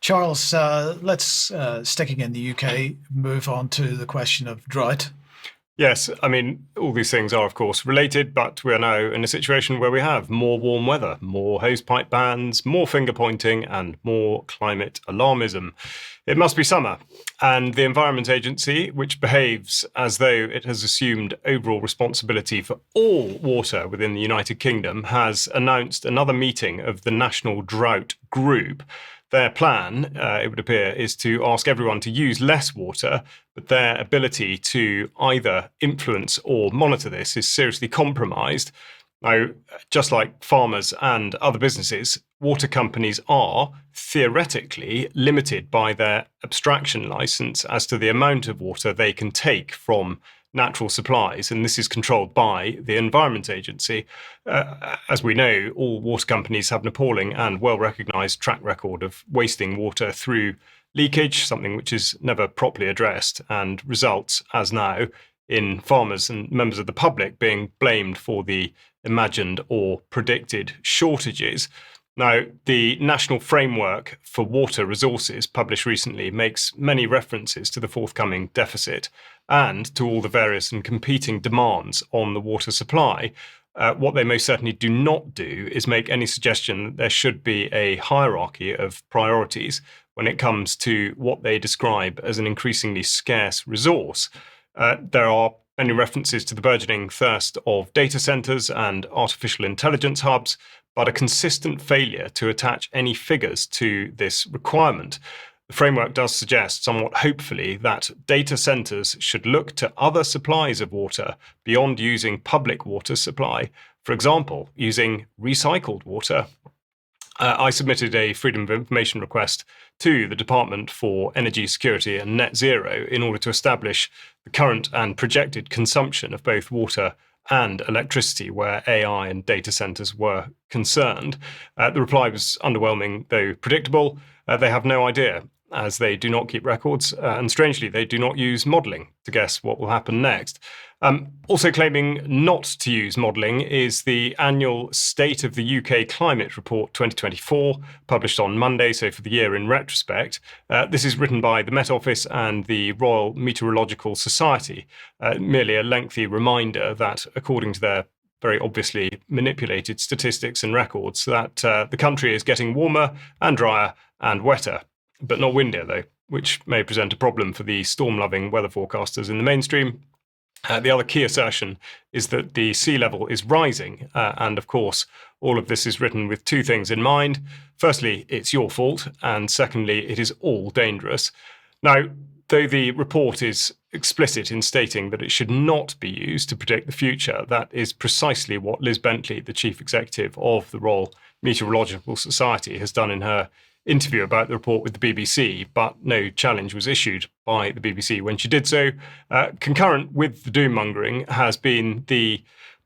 Charles, let's, sticking in the UK, move on to the question of drought. Yes, I mean, all these things are, of course, related, but we're now in a situation where we have more warm weather, more hosepipe bans, more finger pointing, and more climate alarmism. It must be summer, and the Environment Agency, which behaves as though it has assumed overall responsibility for all water within the United Kingdom, has announced another meeting of the National Drought Group. Their plan, it would appear, is to ask everyone to use less water, but their ability to either influence or monitor this is seriously compromised. Now, just like farmers and other businesses, water companies are theoretically limited by their abstraction license as to the amount of water they can take from natural supplies, and this is controlled by the Environment Agency. As we know, all water companies have an appalling and well-recognised track record of wasting water through leakage, something which is never properly addressed and results, as now, in farmers and members of the public being blamed for the imagined or predicted shortages. Now, the National Framework for Water Resources, published recently, makes many references to the forthcoming deficit and to all the various and competing demands on the water supply. What they most certainly do not do is make any suggestion that there should be a hierarchy of priorities when it comes to what they describe as an increasingly scarce resource. There are many references to the burgeoning thirst of data centres and artificial intelligence hubs, but a consistent failure to attach any figures to this requirement. The framework does suggest, somewhat hopefully, that data centres should look to other supplies of water beyond using public water supply, for example, using recycled water. I submitted a Freedom of Information request to the Department for Energy Security and Net Zero in order to establish the current and projected consumption of both water and electricity where AI and data centres were concerned. The reply was underwhelming, though predictable. They have no idea, as they do not keep records, and strangely, they do not use modelling to guess what will happen next. Also claiming not to use modelling is the annual State of the UK Climate Report 2024, published on Monday, so for the year in retrospect. This is written by the Met Office and the Royal Meteorological Society, merely a lengthy reminder that, according to their very obviously manipulated statistics and records, that the country is getting warmer and drier and wetter, but not windier, though, which may present a problem for the storm-loving weather forecasters in the mainstream. The other key assertion is that the sea level is rising, and of course, all of this is written with two things in mind. Firstly, it's your fault, and secondly, it is all dangerous. Now, though the report is explicit in stating that it should not be used to predict the future, that is precisely what Liz Bentley, the chief executive of the Royal Meteorological Society, has done in her interview about the report with the BBC, but no challenge was issued by the BBC when she did so. Concurrent with the doom-mongering has been the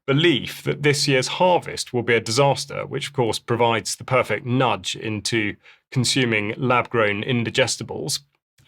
belief that this year's harvest will be a disaster, which of course provides the perfect nudge into consuming lab-grown indigestibles.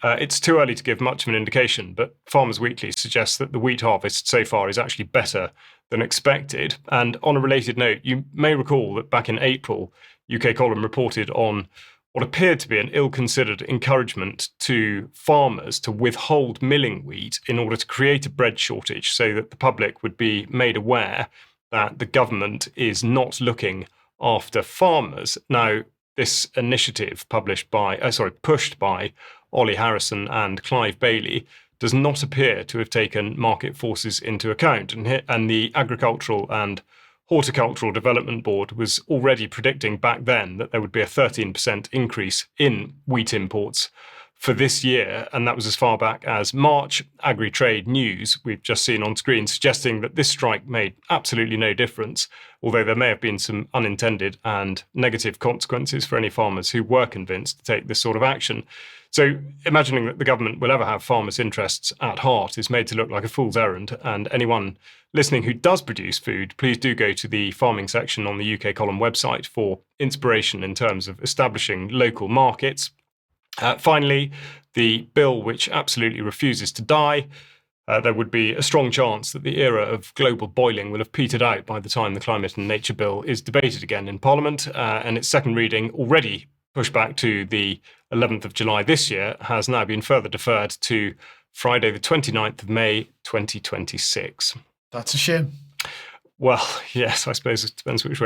It's too early to give much of an indication, but Farmers Weekly suggests that the wheat harvest so far is actually better than expected. And on a related note, you may recall that back in April, UK Column reported on what appeared to be an ill-considered encouragement to farmers to withhold milling wheat in order to create a bread shortage so that the public would be made aware that the government is not looking after farmers. Now, this initiative pushed by Ollie Harrison and Clive Bailey does not appear to have taken market forces into account, and the Agricultural and Horticultural Development Board was already predicting back then that there would be a 13% increase in wheat imports for this year, and that was as far back as March. Agri-Trade News, we've just seen on screen, suggesting that this strike made absolutely no difference, although there may have been some unintended and negative consequences for any farmers who were convinced to take this sort of action. So imagining that the government will ever have farmers' interests at heart is made to look like a fool's errand, and anyone listening who does produce food, please do go to the farming section on the UK Column website for inspiration in terms of establishing local markets. Finally, the bill which absolutely refuses to die. There would be a strong chance that the era of global boiling will have petered out by the time the Climate and Nature Bill is debated again in Parliament, and its second reading already pushback to the 11th of July this year has now been further deferred to Friday, the 29th of May, 2026. That's a shame. Well, yes, I suppose it depends which way